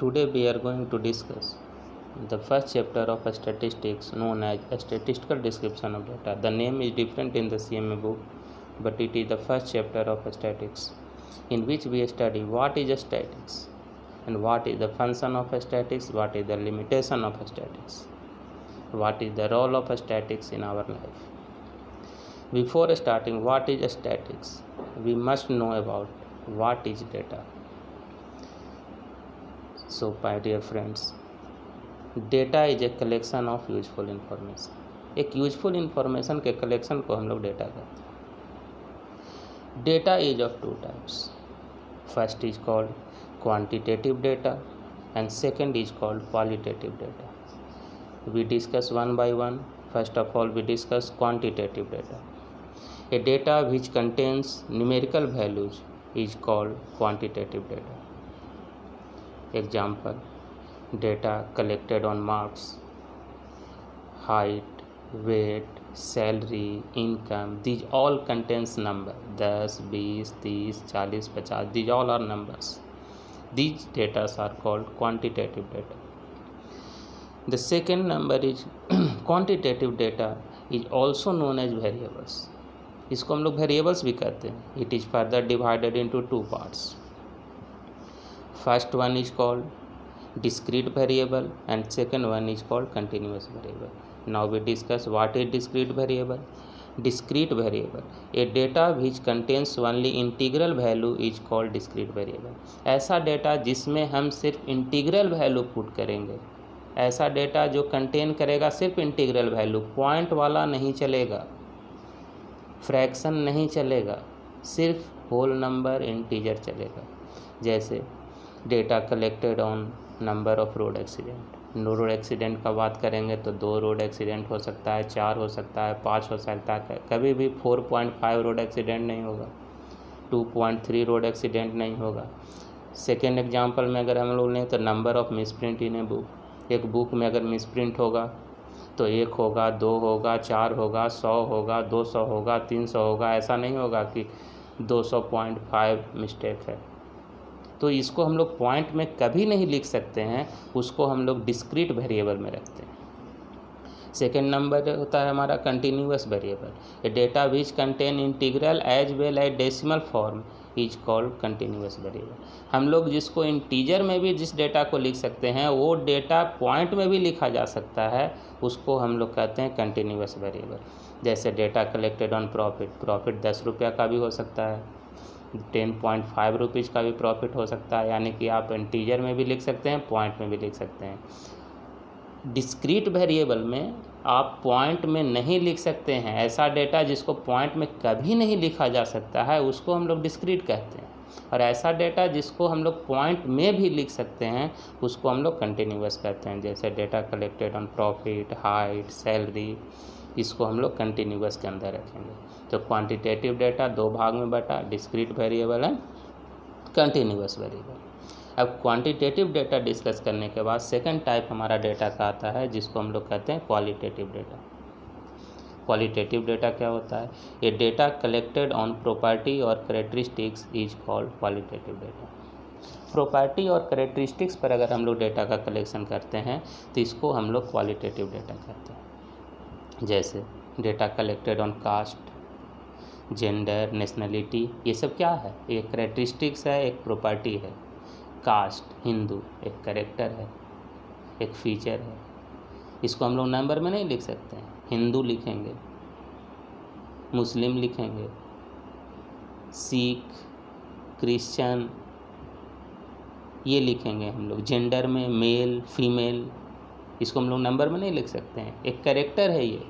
Today we are going to discuss the first chapter of statistics known as a statistical description of data. The name is different in the CMA book, but it is the first chapter of statistics, in which we study what is statistics and what is the function of statistics, what is the limitation of statistics, what is the role of statistics in our life. Before starting what is statistics, we must know about what is data. So my dear friends, data is a collection of useful information. एक useful information के collection को हम लोग data कहते हैं। Data is of two types. First is called quantitative data and second is called qualitative data. We discuss one by one. First of all we discuss quantitative data. A data which contains numerical values is called quantitative data. Example: data collected on marks, height, weight, salary, income. These all contains number 10, 20, 30, 40, 50. These all are numbers. These data are called quantitative data. The second number is quantitative data is also known as variables. इसको हम लोग variables भी कहते हैं. It is further divided into two parts. First one is called discrete variable and second one is called continuous variable. Now we discuss what is discrete variable. Discrete variable, a data which contains only integral value is called discrete variable. ऐसा data जिसमें हम सिर्फ integral value put करेंगे, ऐसा data जो contain करेगा सिर्फ integral value, point वाला नहीं चलेगा, फ्रैक्शन नहीं चलेगा, सिर्फ होल नंबर इंटीजर चलेगा। जैसे data collected on number of road accident. Road accident का बात करेंगे तो 2 रोड एक्सीडेंट हो सकता है, 4 हो सकता है, 5 हो सकता है, कभी भी 4.5 रोड एक्सीडेंट नहीं होगा, 2.3 रोड एक्सीडेंट नहीं होगा। सेकेंड एग्जांपल में अगर हम लोग लें तो number of misprint in a book. एक बुक में अगर मिसप्रिंट होगा तो 1 होगा, 2 होगा, 4 होगा, 100 होगा, 200 होगा, 300 होगा। ऐसा नहीं होगा कि 200.5 मिस्टेक है। तो इसको हम लोग पॉइंट में कभी नहीं लिख सकते हैं, उसको हम लोग डिस्क्रीट वेरिएबल में रखते हैं। सेकेंड नंबर होता है हमारा continuous variable. A data which contain integral as well as decimal form is called continuous variable. हम लोग जिसको इंटीजर में भी जिस डेटा को लिख सकते हैं वो डेटा पॉइंट में भी लिखा जा सकता है, उसको हम लोग कहते हैं कंटिन्यूअस वेरिएबल। जैसे data collected on profit. Profit 10 रुपये का भी हो सकता है, 10.5 रुपीज़ का भी प्रॉफिट हो सकता है, यानी कि आप इंटीजर में भी लिख सकते हैं, पॉइंट में भी लिख सकते हैं। डिस्क्रीट वेरिएबल में आप पॉइंट में नहीं लिख सकते हैं। ऐसा डेटा जिसको पॉइंट में कभी नहीं लिखा जा सकता है उसको हम लोग डिस्क्रीट कहते हैं, और ऐसा डेटा जिसको हम लोग पॉइंट में भी लिख सकते हैं उसको हम लोग कंटिन्यूअस कहते हैं। जैसे data collected on profit, height, salary, इसको हम लोग कंटिन्यूअस के अंदर रखेंगे। तो क्वांटिटेटिव डेटा 2 भाग में बटा, discrete variable and continuous variable. अब क्वांटिटेटिव डेटा डिस्कस करने के बाद सेकंड टाइप हमारा डेटा का आता है जिसको हम लोग कहते हैं क्वालिटेटिव डेटा। क्वालिटेटिव डेटा क्या होता है? ये डेटा कलेक्टेड ऑन प्रॉपर्टी और characteristics is called qualitative data. Property और कैरेक्टरिस्टिक्स पर अगर हम लोग डेटा का कलेक्शन करते हैं तो इसको हम लोग क्वालिटेटिव डेटा कहते हैं। जैसे data collected on caste, gender, nationality, ये सब क्या है? एक कैरेक्टरिस्टिक्स है, एक प्रॉपर्टी है। कास्ट, हिंदू, एक कैरेक्टर है, एक फीचर है। इसको हम लोग नंबर में नहीं लिख सकते हैं। हिंदू लिखेंगे, मुस्लिम लिखेंगे, सिख, क्रिश्चियन, ये लिखेंगे हम लोग। जेंडर में मेल, फीमेल, इसको हम लोग नंबर में नहीं लिख सकते हैं। एक कैरेक्टर है ये।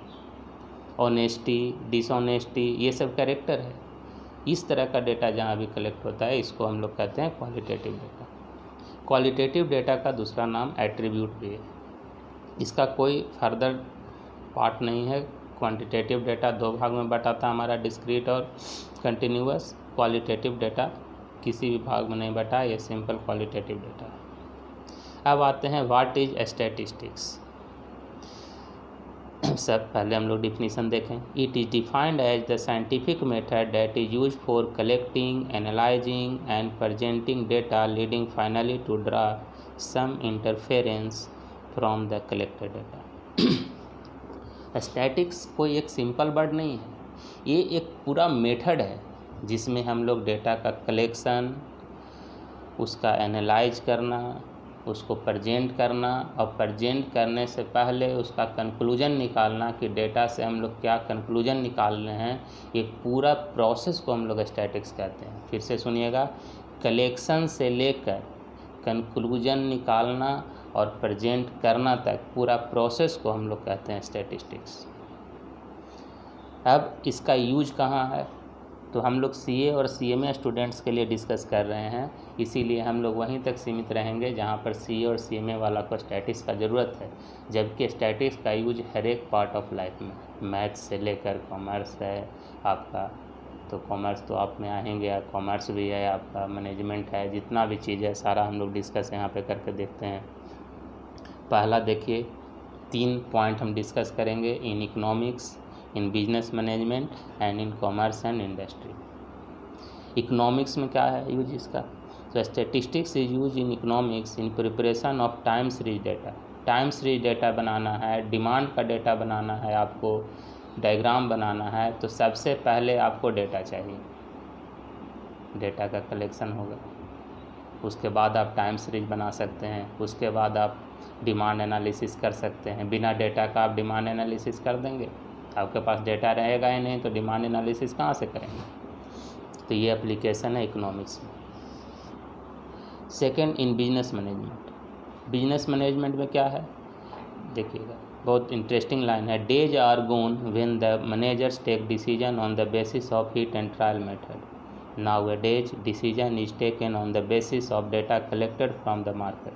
ऑनेस्टी, डिसऑनेस्टी, ये सब कैरेक्टर है। इस तरह का डेटा जहाँ भी कलेक्ट होता है इसको हम लोग कहते हैं क्वालिटेटिव डेटा। क्वालिटेटिव डेटा का दूसरा नाम एट्रीब्यूट भी है। इसका कोई फर्दर पार्ट नहीं है। क्वांटिटेटिव डेटा 2 भाग में बटा था हमारा, डिस्क्रीट और कंटिन्यूअस। क्वालिटेटिव डेटा किसी भी भाग में नहीं बटा, ये सिंपल क्वालिटेटिव डेटा है। अब आते हैं व्हाट इज स्टैटिस्टिक्स। सब पहले हम लोग डिफिनीसन देखें। It is defined as the scientific method that is use for collecting, analysing and presenting data leading finally to draw some interference from the collected data। Statics कोई एक simple word नहीं है, ये एक पूरा मेथड है जिसमें हम लोग डेटा का कलेक्शन, उसका एनालाइज करना, उसको प्रेजेंट करना और प्रेजेंट करने से पहले उसका कंक्लूजन निकालना कि डेटा से हम लोग क्या कंक्लूजन निकाल रहे हैं, ये पूरा प्रोसेस को हम लोग स्टैटिक्स कहते हैं। फिर से सुनिएगा, कलेक्शन से लेकर कंक्लूजन निकालना और प्रेजेंट करना तक पूरा प्रोसेस को हम लोग कहते हैं स्टैटिस्टिक्स। अब इसका यूज कहाँ है, तो हम लोग सीए और सीएमए स्टूडेंट्स के लिए डिस्कस कर रहे हैं, इसीलिए हम लोग वहीं तक सीमित रहेंगे जहाँ पर सीए और सीएमए वाला को स्टैटिक्स का ज़रूरत है, जबकि स्टैटिक्स का यूज हर एक पार्ट ऑफ लाइफ में, मैथ्स से लेकर कॉमर्स है आपका, तो कॉमर्स तो आप में आएंगे, कॉमर्स भी है आपका, मैनेजमेंट है, जितना भी चीज़ है सारा हम लोग डिस्कस यहाँ पे करके देखते हैं। पहला देखिए, 3 पॉइंट हम डिस्कस करेंगे, in economics, in business management and in commerce and industry. Economics में क्या है यूज इसका, तो statistics is use in economics in preparation of time series data. Time series data बनाना है, डिमांड का डेटा बनाना है, आपको डायग्राम बनाना है, तो सबसे पहले आपको डेटा चाहिए, डेटा का कलेक्शन होगा, उसके बाद आप टाइम सीरीज बना सकते हैं, उसके बाद आप डिमांड एनालिसिस कर सकते हैं। बिना डेटा का आप डिमांड एनालिसिस कर देंगे, आपके पास डेटा रहेगा ही नहीं, तो डिमांड एनालिसिस कहाँ से करेंगे। तो ये एप्लीकेशन है इकोनॉमिक्स में। Second, in business management. Business management में क्या है देखिएगा, बहुत इंटरेस्टिंग लाइन है, days are gone when the managers take decision on the basis of hit and trial method. Nowadays decision is taken on the basis of data collected from the market.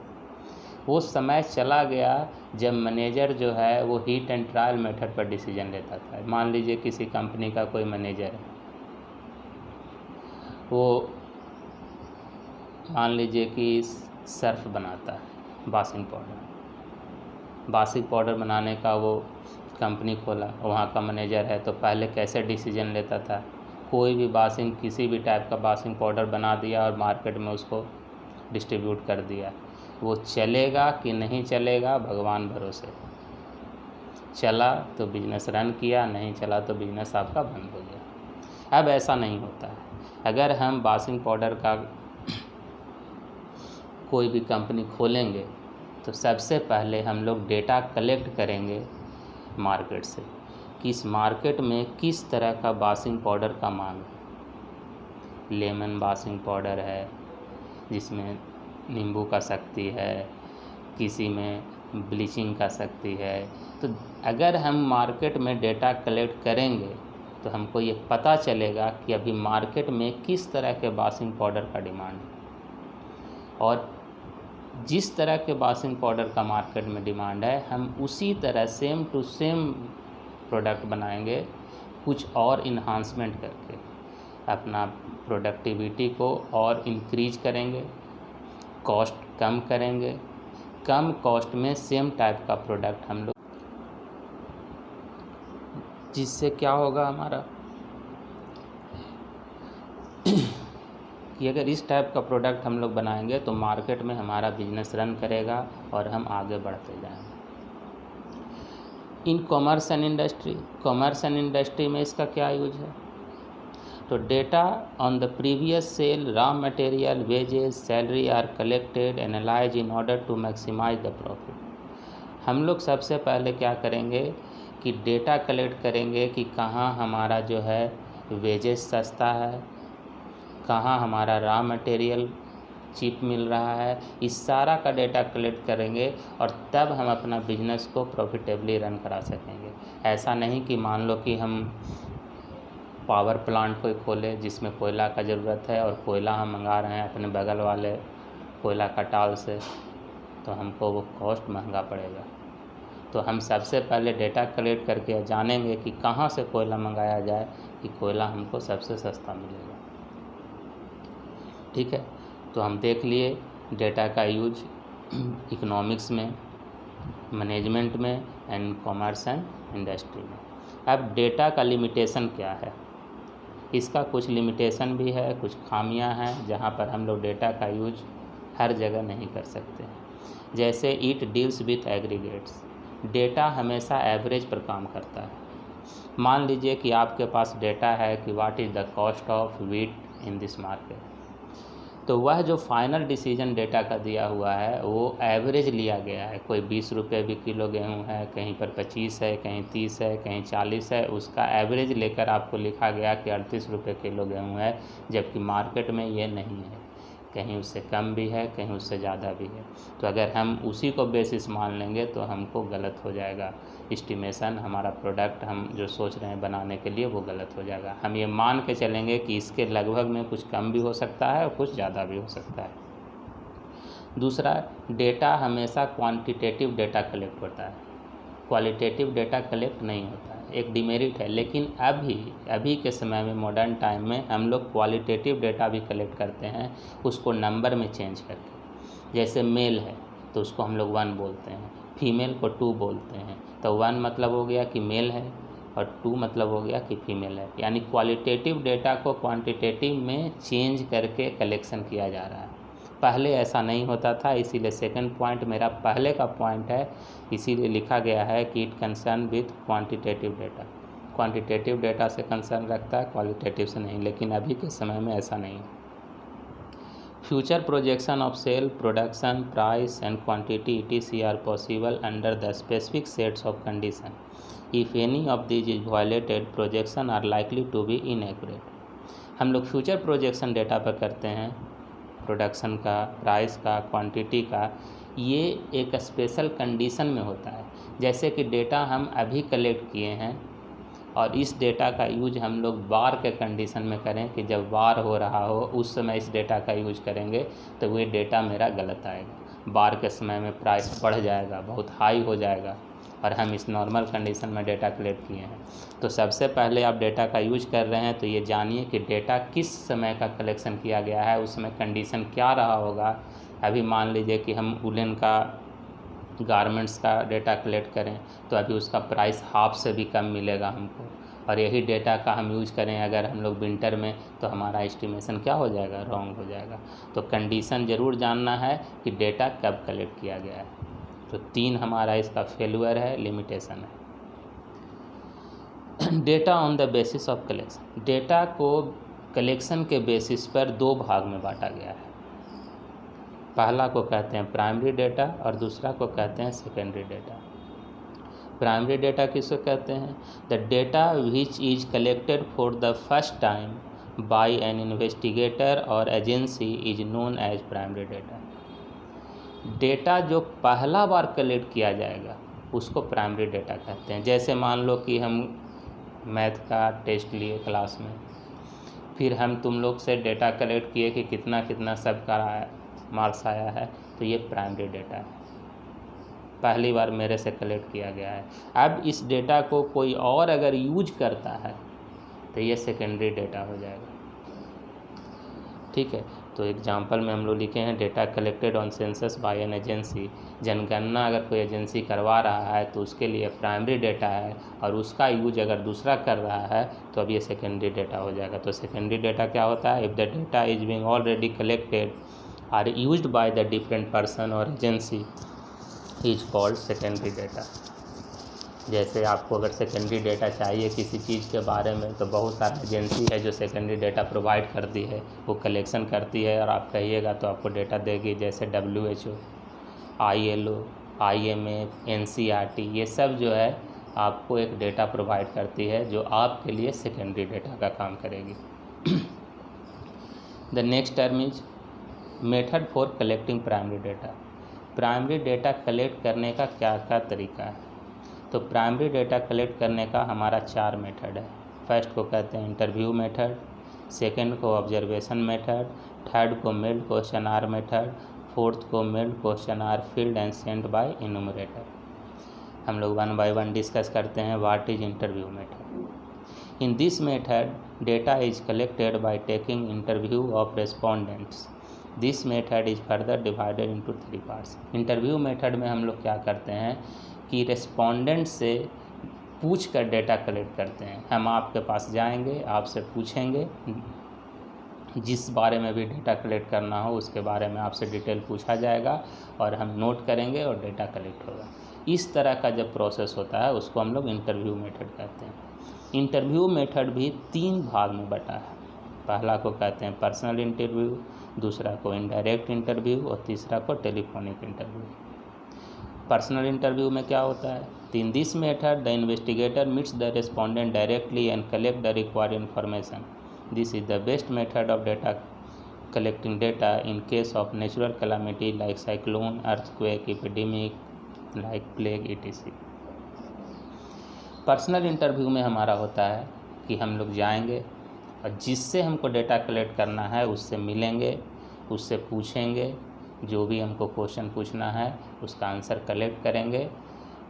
वो समय चला गया जब manager जो है वो hit and trial method पर decision लेता था। मान लीजिए किसी कंपनी का कोई मैनेजर है, वो मान लीजिए कि सर्फ बनाता है, बाशिंग पाउडर बनाने का वो कंपनी खोला, वहाँ का मैनेजर है, तो पहले कैसे डिसीजन लेता था, कोई भी बाशिंग, किसी भी टाइप का बाशिंग पाउडर बना दिया और मार्केट में उसको डिस्ट्रीब्यूट कर दिया। वो चलेगा कि नहीं चलेगा भगवान भरोसे, चला तो बिजनेस रन किया, नहीं चला तो बिजनेस आपका बंद हो गया। अब ऐसा नहीं होता है, अगर हम बाशिंग पाउडर का कोई भी कंपनी खोलेंगे तो सबसे पहले हम लोग डेटा कलेक्ट करेंगे मार्केट से कि इस मार्केट में किस तरह का बाशिंग पाउडर का मांग है। लेमन बाशिंग पाउडर है जिसमें नींबू का शक्ति है, किसी में ब्लीचिंग का शक्ति है। तो अगर हम मार्केट में डेटा कलेक्ट करेंगे तो हमको ये पता चलेगा कि अभी मार्केट में किस तरह के बाशिंग पाउडर का डिमांड है, और जिस तरह के बाशिंग पाउडर का मार्केट में डिमांड है हम उसी तरह सेम टू सेम प्रोडक्ट बनाएंगे, कुछ और इन्हांसमेंट करके अपना प्रोडक्टिविटी को और इंक्रीज करेंगे, कॉस्ट कम करेंगे, कम कॉस्ट में सेम टाइप का प्रोडक्ट हम लोग, जिससे क्या होगा हमारा कि अगर इस टाइप का प्रोडक्ट हम लोग बनाएंगे तो मार्केट में हमारा बिजनेस रन करेगा और हम आगे बढ़ते जाएंगे। In commerce and industry, commerce and industry में इसका क्या यूज है, तो data on the previous sale, raw material, wages, salary are collected, analyse in order to maximise the profit. हम लोग सबसे पहले क्या करेंगे कि डेटा कलेक्ट करेंगे कि कहाँ हमारा जो है वेजेस सस्ता है, कहाँ हमारा रॉ मटेरियल चीप मिल रहा है, इस सारा का डेटा कलेक्ट करेंगे और तब हम अपना बिजनेस को प्रॉफिटेबली रन करा सकेंगे। ऐसा नहीं कि मान लो कि हम पावर प्लांट कोई खोले जिसमें कोयला का ज़रूरत है और कोयला हम मंगा रहे हैं अपने बगल वाले कोयला कटाल से, तो हमको वो कॉस्ट महंगा पड़ेगा। तो हम सबसे पहले डेटा कलेक्ट करके जानेंगे कि कहाँ से कोयला मंगाया जाए कि कोयला हमको सबसे सस्ता मिलेगा। ठीक है, तो हम देख लिए डेटा का यूज इकोनॉमिक्स में, मैनेजमेंट में एंड कॉमर्स एंड इंडस्ट्री में। अब डेटा का लिमिटेशन क्या है, इसका कुछ लिमिटेशन भी है, कुछ खामियां हैं जहां पर हम लोग डेटा का यूज हर जगह नहीं कर सकते हैं। जैसे it deals with aggregates, data हमेशा एवरेज पर काम करता है। मान लीजिए कि आपके पास डेटा है कि what is the cost of wheat in this market, तो वह जो फाइनल डिसीजन डेटा का दिया हुआ है वो एवरेज लिया गया है। कोई 20 रुपये भी किलो गेहूँ है, कहीं पर 25 है, कहीं 30 है, कहीं 40 है, उसका एवरेज लेकर आपको लिखा गया कि 38 रुपये किलो गेहूँ है, जबकि मार्केट में ये नहीं है, कहीं उससे कम भी है, कहीं उससे ज़्यादा भी है। तो अगर हम उसी को बेसिस मान लेंगे तो हमको गलत हो जाएगा एस्टिमेशन, हमारा प्रोडक्ट हम जो सोच रहे हैं बनाने के लिए वो गलत हो जाएगा। हम ये मान के चलेंगे कि इसके लगभग में कुछ कम भी हो सकता है और कुछ ज़्यादा भी हो सकता है। दूसरा, डेटा हमेशा क्वांटिटेटिव डेटा कलेक्ट होता है, क्वालिटेटिव डेटा कलेक्ट नहीं होता है, एक डिमेरिट है। लेकिन अभी के समय में मॉडर्न टाइम में हम लोग क्वालिटेटिव डेटा भी कलेक्ट करते हैं, उसको नंबर में चेंज करके। जैसे मेल है तो उसको हम लोग 1 बोलते हैं, फीमेल को 2 बोलते हैं, तो 1 मतलब हो गया कि मेल है और 2 मतलब हो गया कि फीमेल है। यानी क्वालिटेटिव डेटा को क्वांटिटेटिव में चेंज करके कलेक्शन किया जा रहा है। पहले ऐसा नहीं होता था, इसीलिए सेकंड पॉइंट मेरा पहले का पॉइंट है, इसीलिए लिखा गया है कि it concern with quantitative data. Quantitative data से कंसर्न रखता है, क्वालिटेटिव से नहीं। लेकिन अभी के समय में ऐसा नहीं है। Future projection of sale, production, price and quantity etc are possible under the specific sets of condition. If any of this is violated, projection are likely to be inaccurate. हम लोग फ्यूचर प्रोजेक्शन डेटा पर करते हैं, production का, price का, quantity का। ये एक स्पेशल कंडीशन में होता है। जैसे कि डेटा हम अभी कलेक्ट किए हैं और इस डेटा का यूज हम लोग बार के कंडीशन में करें कि जब बार हो रहा हो उस समय इस डेटा का यूज करेंगे तो वो डेटा मेरा गलत आएगा। बार के समय में प्राइस बढ़ जाएगा, बहुत हाई हो जाएगा, और हम इस नॉर्मल कंडीशन में डेटा कलेक्ट किए हैं। तो सबसे पहले आप डेटा का यूज कर रहे हैं तो ये जानिए कि डेटा किस समय का कलेक्शन किया गया है, उस समय कंडीशन क्या रहा होगा। अभी मान लीजिए कि हम वुलन का, गारमेंट्स का डेटा कलेक्ट करें तो अभी उसका प्राइस हाफ से भी कम मिलेगा हमको, और यही डेटा का हम यूज करें अगर हम लोग विंटर में, तो हमारा एस्टिमेशन क्या हो जाएगा, रॉन्ग हो जाएगा। तो कंडीशन ज़रूर जानना है कि डेटा कब कलेक्ट किया गया है। तो 3 हमारा इसका फेल्यूर है, लिमिटेशन है। Data on the basis of collection, data को कलेक्शन के बेसिस पर 2 भाग में बांटा गया है। पहला को कहते हैं प्राइमरी डेटा और दूसरा को कहते हैं सेकेंडरी डेटा। प्राइमरी डेटा किसको कहते हैं? The data which is collected for the first time by an investigator और agency is known as primary data. Data जो पहला बार कलेक्ट किया जाएगा उसको प्राइमरी डेटा कहते हैं। जैसे मान लो कि हम मैथ का टेस्ट लिए क्लास में, फिर हम तुम लोग से डेटा कलेक्ट किए कि कितना कितना सबका मार्क्स आया है, तो ये प्राइमरी डेटा है, पहली बार मेरे से कलेक्ट किया गया है। अब इस डेटा को कोई और अगर यूज करता है तो ये सेकेंडरी डेटा हो जाएगा। ठीक है, तो एग्जांपल में हम लोग लिखे हैं data collected on census by an agency. जनगणना अगर कोई एजेंसी करवा रहा है तो उसके लिए प्राइमरी डेटा है, और उसका यूज अगर दूसरा कर रहा है तो अब ये सेकेंडरी डेटा हो जाएगा। तो सेकेंडरी डेटा क्या होता है? If the data is being already collected or used by the different person और agency is called secondary data. जैसे आपको अगर सेकेंडरी डेटा चाहिए किसी चीज़ के बारे में, तो बहुत सारी एजेंसी है जो सेकेंडरी डेटा प्रोवाइड करती है, वो कलेक्शन करती है और आप कहिएगा तो आपको डेटा देगी। जैसे WHO, ILO, IMF, NCERT, ये सब जो है आपको एक डेटा प्रोवाइड करती है जो आपके लिए सेकेंडरी डेटा का काम करेगी। The next term is method for collecting primary data. Primary data collect करने का क्या क्या तरीका है? तो प्राइमरी डेटा कलेक्ट करने का हमारा 4 मेथड है। फर्स्ट को कहते हैं इंटरव्यू मेथड, सेकंड को ऑब्जर्वेशन मेथड, थर्ड को मेल्ड क्वेश्चनआर मेथड, फोर्थ को mailed questionnaire filled and send by enumerator. हम लोग 1 by 1 डिस्कस करते हैं। What is interview method? In this method data is collected by taking interview of respondents. This method is further divided into 3 parts. Interview method में हम लोग क्या करते हैं कि रेस्पोंडेंट से पूछ कर डेटा कलेक्ट करते हैं। हम आपके पास जाएंगे, आपसे पूछेंगे जिस बारे में भी डेटा कलेक्ट करना हो उसके बारे में आपसे डिटेल पूछा जाएगा और हम नोट करेंगे और डेटा कलेक्ट होगा। इस तरह का जब प्रोसेस होता है उसको हम लोग इंटरव्यू मेथड कहते हैं। इंटरव्यू मेथड भी 3 भाग में बटा है। पहला को कहते हैं पर्सनल इंटरव्यू, दूसरा को इनडायरेक्ट इंटरव्यू और तीसरा को टेलीफोनिक इंटरव्यू। पर्सनल इंटरव्यू में क्या होता है? In this method the investigator meets the respondent directly and collect the required information. This is the best method of data collecting data in case of natural calamity like cyclone, earthquake, epidemic like plague etc. Personal interview में हमारा होता है कि हम लोग जाएंगे और जिससे हमको डेटा कलेक्ट करना है उससे मिलेंगे, उससे पूछेंगे, जो भी हमको क्वेश्चन पूछना है उसका आंसर कलेक्ट करेंगे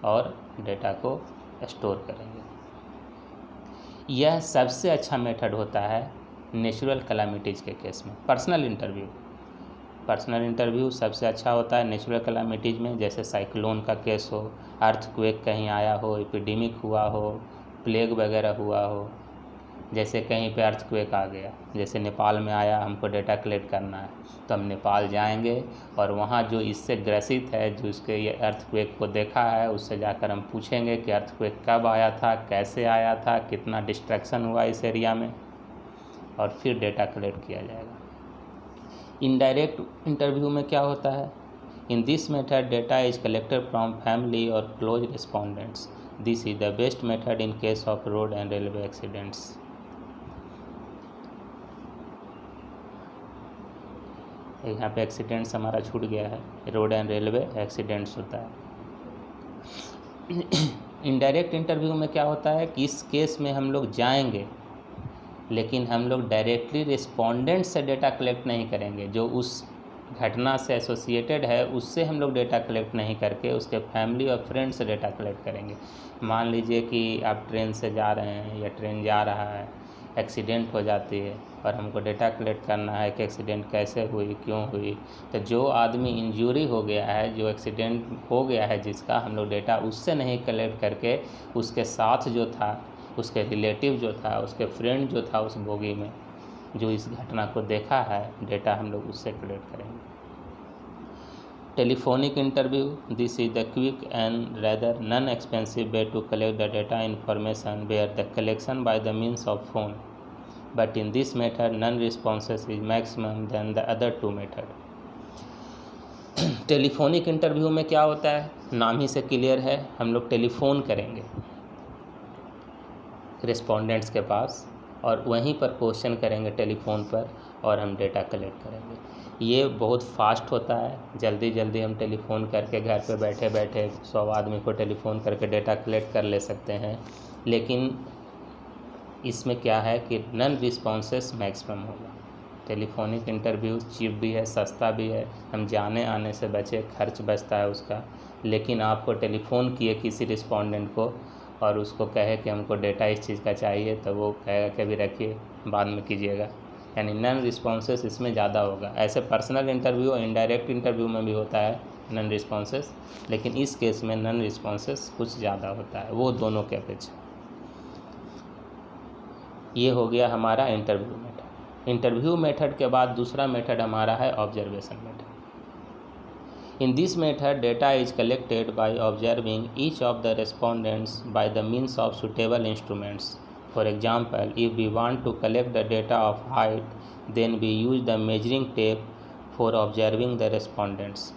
और डेटा को स्टोर करेंगे। यह सबसे अच्छा मेथड होता है नेचुरल कैलामिटीज़ के केस में। पर्सनल इंटरव्यू सबसे अच्छा होता है नेचुरल कैलामिटीज़ में, जैसे साइक्लोन का केस हो, अर्थक्वेक कहीं आया हो, एपिडेमिक हुआ हो, प्लेग वगैरह हुआ हो। जैसे कहीं पे अर्थक्वेक आ गया, जैसे नेपाल में आया, हमको डेटा कलेक्ट करना है तो हम नेपाल जाएंगे और वहाँ जो इससे ग्रसित है, जो इसके ये अर्थक्वेक को देखा है, उससे जाकर हम पूछेंगे कि अर्थक्वेक कब आया था, कैसे आया था, कितना डिस्ट्रक्शन हुआ इस एरिया में, और फिर डेटा कलेक्ट किया जाएगा। इनडायरेक्ट इंटरव्यू में क्या होता है? In this method data is collected from family और close respondents. This is the best method in case of road and railway accidents. यहाँ पे एक्सीडेंट्स हमारा छूट गया है, रोड एंड रेलवे एक्सीडेंट्स होता है। इनडायरेक्ट इंटरव्यू में क्या होता है कि इस केस में हम लोग जाएंगे लेकिन हम लोग डायरेक्टली रिस्पोंडेंट से डेटा कलेक्ट नहीं करेंगे। जो उस घटना से एसोसिएटेड है उससे हम लोग डेटा कलेक्ट नहीं करके उसके फैमिली और फ्रेंड से डेटा कलेक्ट करेंगे। मान लीजिए कि आप ट्रेन से जा रहे हैं या ट्रेन जा रहा है, एक्सीडेंट हो जाती है और हमको डेटा कलेक्ट करना है कि एक्सीडेंट कैसे हुई, क्यों हुई। तो जो आदमी इंजरी हो गया है, जो एक्सीडेंट हो गया है जिसका, हम लोग डेटा उससे नहीं कलेक्ट करके उसके साथ जो था, उसके रिलेटिव जो था, उसके फ्रेंड जो था उस बोगी में, जो इस घटना को देखा है, डेटा हम लोग उससे कलेक्ट करेंगे। Telephonic interview, this is the quick and rather non expensive way to collect the data information where the collection by the means of phone, but in this method non responses is maximum than the other 2 method. Telephonic interview में क्या होता है? नाम ही से clear है, हम लोग telephone करेंगे रिस्पोंडेंट्स के पास और वहीं पर क्वेश्चन करेंगे टेलीफोन पर और हम डेटा कलेक्ट करेंगे। ये बहुत फास्ट होता है, जल्दी जल्दी हम टेलीफोन करके घर पे बैठे बैठे 100 आदमी को टेलीफोन करके डेटा कलेक्ट कर ले सकते हैं। लेकिन इसमें क्या है कि नन रिस्पॉन्सेस मैक्सिमम होगा। टेलीफोनिक इंटरव्यू चीप भी है, सस्ता भी है, हम जाने आने से बचे, खर्च बचता है उसका। लेकिन आपको टेलीफोन किए किसी रिस्पोंडेंट को और उसको कहे कि हमको डेटा इस चीज़ का चाहिए, तो वो कहेगा कि अभी रखिए, बाद में कीजिएगा। यानी नन रिस्पॉन्सेस इसमें ज़्यादा होगा। ऐसे पर्सनल इंटरव्यू और इनडायरेक्ट इंटरव्यू में भी होता है नन रिस्पॉन्सेस, लेकिन इस केस में नन रिस्पॉन्सेस कुछ ज़्यादा होता है वो दोनों के अपेक्षा। ये हो गया हमारा इंटरव्यू मेथड। इंटरव्यू मेथड के बाद दूसरा मेथड हमारा है observation method. In this method, data is collected by observing each of the respondents by the means of suitable instruments. For example, if we want to collect the data of height, then we use the measuring tape for observing the respondents.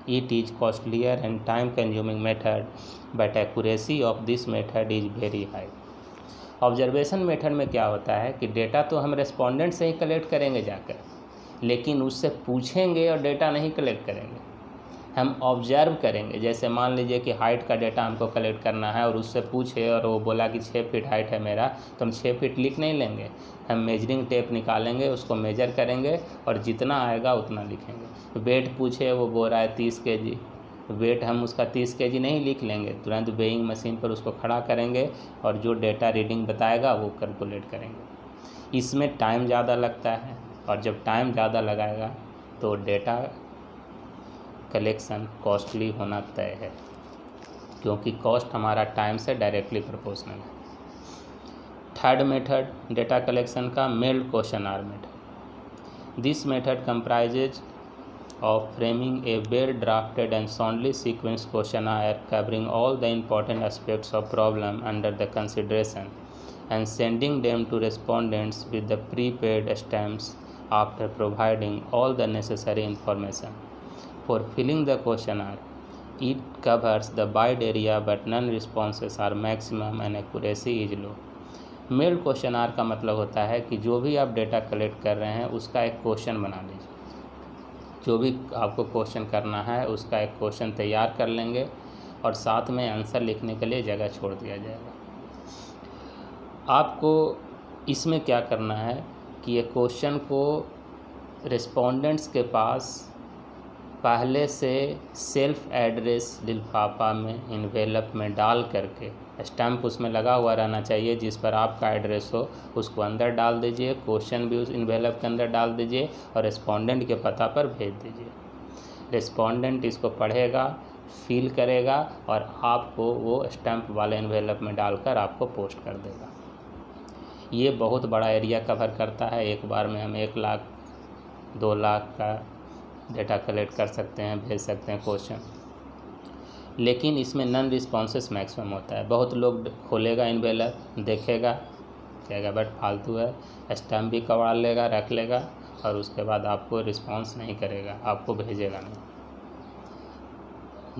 It is costlier and time-consuming method, but accuracy of this method is very high. Observation method में क्या होता है कि data तो हम respondent से ही collect करेंगे जाकर, लेकिन उससे पूछेंगे और डेटा नहीं कलेक्ट करेंगे, हम ऑब्जर्व करेंगे। जैसे मान लीजिए कि हाइट का डेटा हमको कलेक्ट करना है और उससे पूछे और वो बोला कि 6 फीट हाइट है मेरा, तो हम 6 फीट लिख नहीं लेंगे, हम मेजरिंग टेप निकालेंगे, उसको मेजर करेंगे और जितना आएगा उतना लिखेंगे। वेट पूछे, वो बोल रहा है 30 kg, वेट हम उसका 30 kg नहीं लिख लेंगे, तुरंत वेइंग मशीन पर उसको खड़ा करेंगे और जो डेटा रीडिंग बताएगा वो कैलकुलेट करेंगे। इसमें टाइम ज़्यादा लगता है और जब टाइम ज़्यादा लगाएगा तो डेटा कलेक्शन कॉस्टली होना तय है, क्योंकि कॉस्ट हमारा टाइम से डायरेक्टली प्रोपोर्शनल है। थर्ड मेथड डेटा कलेक्शन का mailed questionnaire method. This method comprises of framing a well-drafted and soundly sequenced questionnaire covering all the important aspects of problem under the consideration and sending them to respondents with the prepaid stamps after providing all the necessary information. For filling the questionnaire, it covers the wide area but non-responses are maximum and accuracy is low. Mailed questionnaire का मतलब होता है कि जो भी आप data collect कर रहे हैं उसका एक क्वेश्चन बना लीजिए। जो भी आपको क्वेश्चन करना है उसका एक क्वेश्चन तैयार कर लेंगे और साथ में आंसर लिखने के लिए जगह छोड़ दिया जाएगा। आपको इसमें क्या करना है कि ये क्वेश्चन को रिस्पोंडेंट्स के पास पहले से सेल्फ एड्रेस लिफाफा में इन्वेलप में डाल करके स्टैम्प उसमें लगा हुआ रहना चाहिए जिस पर आपका एड्रेस हो, उसको अंदर डाल दीजिए, क्वेश्चन भी उस इन्वेलप के अंदर डाल दीजिए और रिस्पोंडेंट के पता पर भेज दीजिए। रिस्पोंडेंट इसको पढ़ेगा, फिल करेगा और आपको वो स्टैम्प वाले इन्वेलप में डालकर आपको पोस्ट कर देगा। ये बहुत बड़ा एरिया कवर करता है। एक बार में हम 1 लाख 2 लाख का डेटा कलेक्ट कर सकते हैं, भेज सकते हैं क्वेश्चन। लेकिन इसमें नॉन रिस्पॉन्सेस मैक्सिमम होता है। बहुत लोग खोलेगा इन्वेलप, देखेगा, कहेगा बट फालतू है, स्टैम्प भी कबाड़ लेगा, रख लेगा और उसके बाद आपको रिस्पॉन्स नहीं करेगा, आपको भेजेगा नहीं।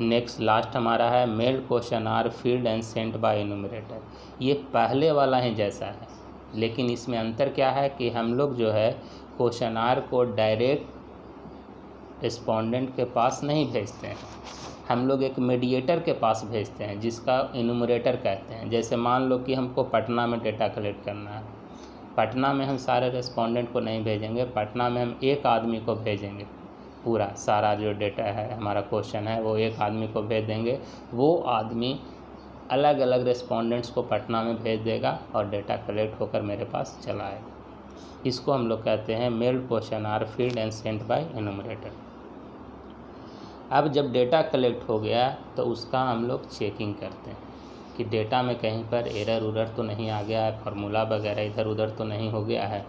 नेक्स्ट लास्ट हमारा है mailed questionnaire filled and sent by enumerator. ये पहले वाला ही जैसा है, लेकिन इसमें अंतर क्या है कि हम लोग जो है क्वेश्चन आर को डायरेक्ट रिस्पोंडेंट के पास नहीं भेजते हैं, हम लोग एक मीडिएटर के पास भेजते हैं जिसका इन्यूमरेटर कहते हैं। जैसे मान लो कि हमको पटना में डेटा कलेक्ट करना है, पटना में हम सारे रिस्पोंडेंट को नहीं भेजेंगे, पटना में हम एक आदमी को भेजेंगे, पूरा सारा जो डेटा है हमारा क्वेश्चन है वो एक आदमी को भेज देंगे। वो आदमी अलग अलग रिस्पोंडेंट्स को पटना में भेज देगा और डेटा कलेक्ट होकर मेरे पास चला आएगा। इसको हम लोग कहते हैं mailed questionnaire filled and sent by enumerator. अब जब डेटा कलेक्ट हो गया तो उसका हम लोग चेकिंग करते हैं कि डेटा में कहीं पर एरर उरर तो नहीं आ गया है, फार्मूला वगैरह इधर उधर तो नहीं हो गया है।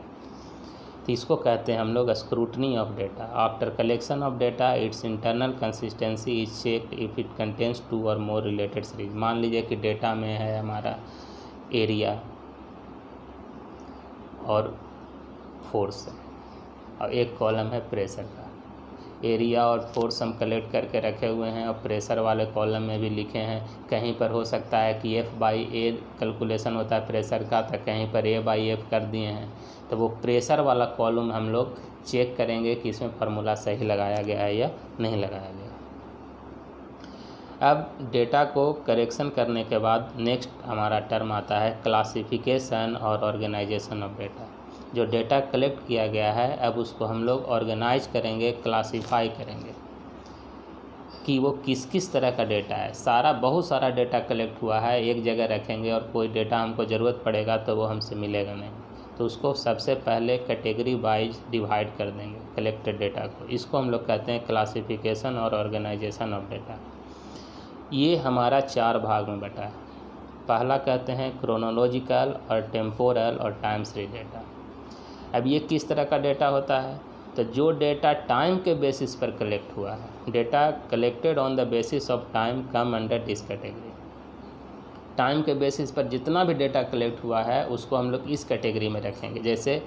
तो इसको कहते हैं हम लोग scrutiny of data. After collection of data it's internal consistency is checked if it contains 2 और मोर रिलेटेड सीरीज। मान लीजिए कि डेटा में है हमारा एरिया और फोर्स और एक कॉलम है प्रेशर का। एरिया और फोर्स हम कलेक्ट करके रखे हुए हैं और प्रेशर वाले कॉलम में भी लिखे हैं। कहीं पर हो सकता है कि F/A कैलकुलेशन होता है प्रेशर का, तो कहीं पर A/F कर दिए हैं। तो वो प्रेशर वाला कॉलम हम लोग चेक करेंगे कि इसमें फार्मूला सही लगाया गया है या नहीं लगाया गया। अब डेटा को करेक्शन करने के बाद नेक्स्ट हमारा टर्म आता है क्लासिफिकेशन और ऑर्गेनाइजेशन ऑफ डेटा। जो डेटा कलेक्ट किया गया है अब उसको हम लोग ऑर्गेनाइज करेंगे, क्लासिफाई करेंगे कि वो किस किस तरह का डेटा है। बहुत सारा डेटा कलेक्ट हुआ है एक जगह रखेंगे और कोई डेटा हमको ज़रूरत पड़ेगा तो वो हमसे मिलेगा नहीं, तो उसको सबसे पहले कैटेगरी वाइज डिवाइड कर देंगे कलेक्टेड डेटा को। इसको हम लोग कहते हैं क्लासिफिकेशन और ऑर्गेनाइजेशन ऑफ डेटा। ये हमारा 4 भाग में बटा है। पहला कहते हैं क्रोनोलॉजिकल और टेम्पोरल और टाइम सीरीज डेटा। अब ये किस तरह का डेटा होता है, तो जो डेटा टाइम के बेसिस पर कलेक्ट हुआ है, data collected on the basis of time come under this category. Time के बेसिस पर जितना भी डेटा कलेक्ट हुआ है उसको हम लोग इस कैटेगरी में रखेंगे। जैसे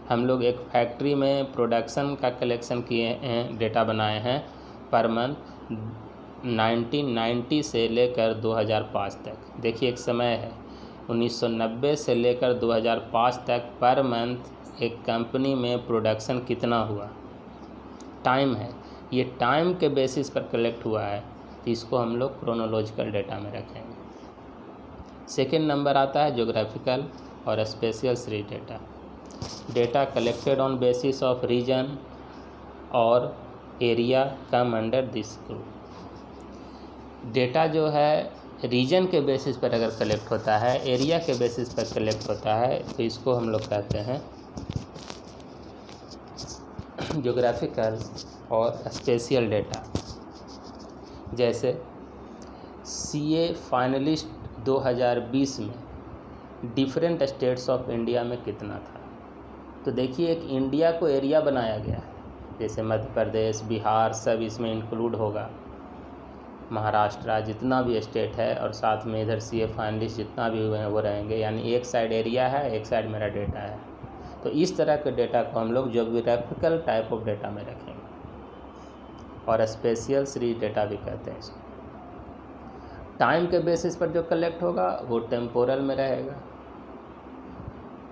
हम लोग एक फैक्ट्री में प्रोडक्शन का कलेक्शन किए हैं, डेटा बनाए हैं पर मंथ 1990 से लेकर 2005 तक। देखिए एक समय है 1990 से लेकर 2005 तक पर मंथ एक कंपनी में प्रोडक्शन कितना हुआ, टाइम है, ये टाइम के बेसिस पर कलेक्ट हुआ है, तो इसको हम लोग क्रोनोलॉजिकल डेटा में रखेंगे। सेकेंड नंबर आता है ज्योग्राफिकल और spatial series data. Data collected on basis of region और area come under this group. Data जो है रीजन के बेसिस पर अगर कलेक्ट होता है, एरिया के बेसिस पर कलेक्ट होता है, तो इसको हम लोग कहते हैं ज्योग्राफिकल और स्पेशियल डेटा। जैसे CA फाइनलिस्ट 2020 में डिफरेंट स्टेट्स ऑफ इंडिया में कितना था, तो देखिए एक इंडिया को एरिया बनाया गया है, जैसे मध्य प्रदेश, बिहार सब इसमें इंक्लूड होगा, महाराष्ट्र, जितना भी स्टेट है, और साथ में इधर CA फाइनलिस्ट जितना भी हुए हैं वो रहेंगे। यानी एक साइड एरिया है, एक साइड मेरा डेटा है। तो इस तरह के डेटा को हम लोग ज्योग्राफिकल टाइप ऑफ डेटा में रखेंगे, और स्पेशियल सीरीज डेटा भी कहते हैं इसको। टाइम के बेसिस पर जो कलेक्ट होगा वो टेम्पोरल में रहेगा,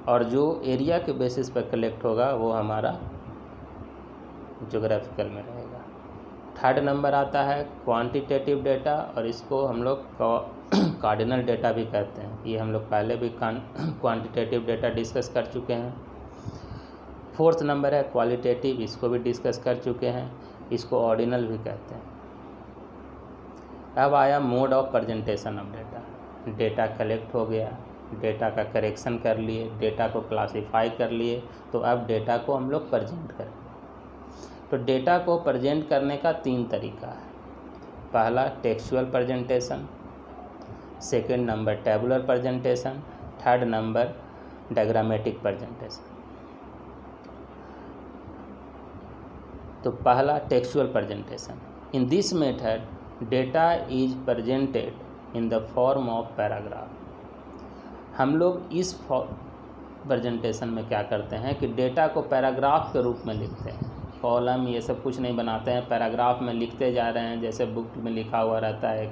और जो एरिया के बेसिस पर कलेक्ट होगा वो हमारा ज्योग्राफिकल में रहेगा। थर्ड नंबर आता है क्वांटिटेटिव डेटा, और इसको हम लोग कार्डिनल डेटा भी कहते हैं। ये हम लोग पहले भी क्वांटिटेटिव डेटा डिस्कस कर चुके हैं। फोर्थ नंबर है क्वालिटेटिव, इसको भी डिस्कस कर चुके हैं, इसको ऑर्डिनल भी कहते हैं। अब आया mode of presentation of data. Data collect हो गया, डेटा का करेक्शन कर लिए, डेटा को क्लासिफाई कर लिए, तो अब डेटा को हम लोग प्रेजेंट करें। तो डेटा को प्रेजेंट करने का 3 तरीका है। पहला textual presentation, second number tabular presentation, third number diagrammatic presentation. तो पहला textual presentation. In this method data is presented in the form of paragraph. हम लोग इस प्रेजेंटेशन में क्या करते हैं कि डेटा को पैराग्राफ के रूप में लिखते हैं। कॉलम ये सब कुछ नहीं बनाते हैं, पैराग्राफ में लिखते जा रहे हैं, जैसे बुक में लिखा हुआ रहता है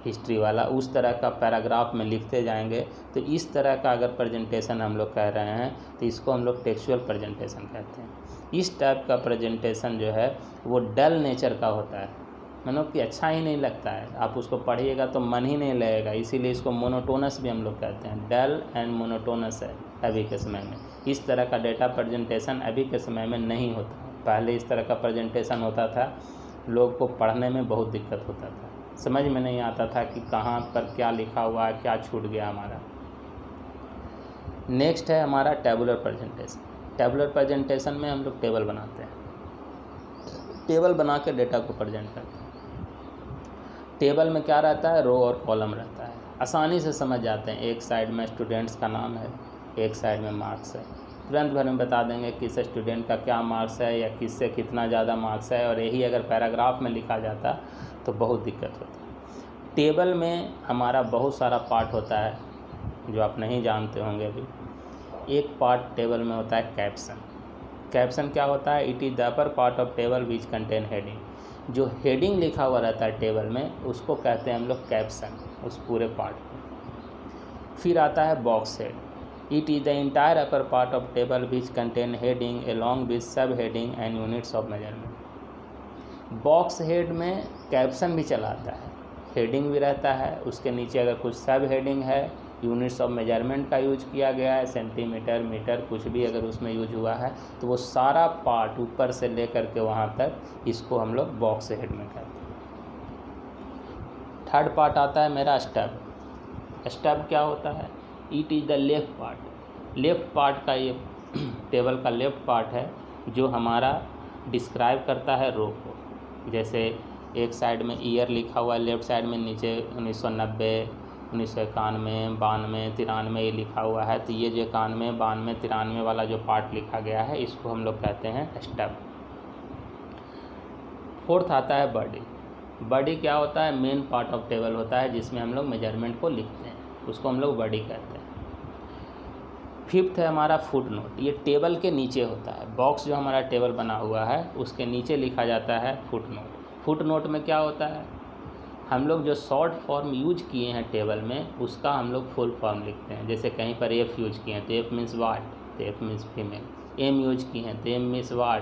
हिस्ट्री वाला, उस तरह का पैराग्राफ में लिखते जाएंगे। तो इस तरह का अगर प्रेजेंटेशन हम लोग कह रहे हैं तो इसको हम लोग टेक्सचुअल प्रेजेंटेशन कहते हैं। इस टाइप का प्रेजेंटेशन जो है वो डल नेचर का होता है, मानो कि अच्छा ही नहीं लगता है, आप उसको पढ़िएगा तो मन ही नहीं लगेगा, इसीलिए इसको मोनोटोनस भी हम लोग कहते हैं। डल एंड मोनोटोनस है अभी के समय में। इस तरह का डेटा प्रेजेंटेशन अभी के समय में नहीं होता। पहले इस तरह का प्रेजेंटेशन होता था, लोग को पढ़ने में बहुत दिक्कत होता था, समझ में नहीं आता था कि कहाँ पर क्या लिखा हुआ है, क्या छूट गया हमारा। नेक्स्ट है हमारा टेबुलर प्रेजेंटेशन। टेबुलर प्रेजेंटेशन में हम लोग टेबल बनाते हैं, टेबल बना के डेटा को प्रेजेंट करते हैं। टेबल में क्या रहता है, रो और कॉलम रहता है, आसानी से समझ जाते हैं। एक साइड में स्टूडेंट्स का नाम है, एक साइड में मार्क्स है, तुरंत भर में बता देंगे किस स्टूडेंट का क्या मार्क्स है या किससे कितना ज़्यादा मार्क्स है। और यही अगर पैराग्राफ में लिखा जाता तो बहुत दिक्कत होती। टेबल में हमारा बहुत सारा पार्ट होता है जो आप नहीं जानते होंगे अभी। एक पार्ट टेबल में होता है कैप्शन। कैप्शन क्या होता है, it is the upper part of table which contain heading. जो हेडिंग लिखा हुआ रहता है टेबल में उसको कहते हैं हम लोग कैप्शन, उस पूरे पार्ट में। फिर आता है box head. It is the entire upper part of table which contain heading along with sub heading and units of measurement. Box head में कैप्शन भी चलाता है, हेडिंग भी रहता है, उसके नीचे अगर कुछ सब हेडिंग है, यूनिट्स ऑफ मेजरमेंट का यूज किया गया है, सेंटीमीटर, मीटर, कुछ भी अगर उसमें यूज हुआ है तो वो सारा पार्ट ऊपर से लेकर के वहाँ तक इसको हम लोग बॉक्स हेड में कहते हैं। थर्ड पार्ट आता है मेरा स्टब। स्टब क्या होता है, it is the left part. Left part का ये टेबल का लेफ्ट पार्ट है जो हमारा डिस्क्राइब करता है रो को। जैसे एक साइड में ईयर लिखा हुआ है, लेफ्ट साइड में नीचे 1990, 1991, 92, 93 ये लिखा हुआ है, तो ये जो 91, 92, 93 वाला जो पार्ट लिखा गया है इसको हम लोग कहते हैं स्टब। फोर्थ आता है बॉडी। बॉडी क्या होता है, मेन पार्ट ऑफ टेबल होता है जिसमें हम लोग मेजरमेंट को लिखते हैं, उसको हम लोग बॉडी कहते हैं। फिफ्थ है हमारा फुट नोट। ये टेबल के नीचे होता है, बॉक्स जो हमारा टेबल बना हुआ है उसके नीचे लिखा जाता है फुट नोट। फुट नोट में क्या होता है, हम लोग जो शॉर्ट फॉर्म यूज किए हैं टेबल में उसका हम लोग फुल फॉर्म लिखते हैं। जैसे कहीं पर एफ यूज किए हैं तो एफ मीन्स वाट, तो F means female. M use किए हैं तो एम मीन्स वाट,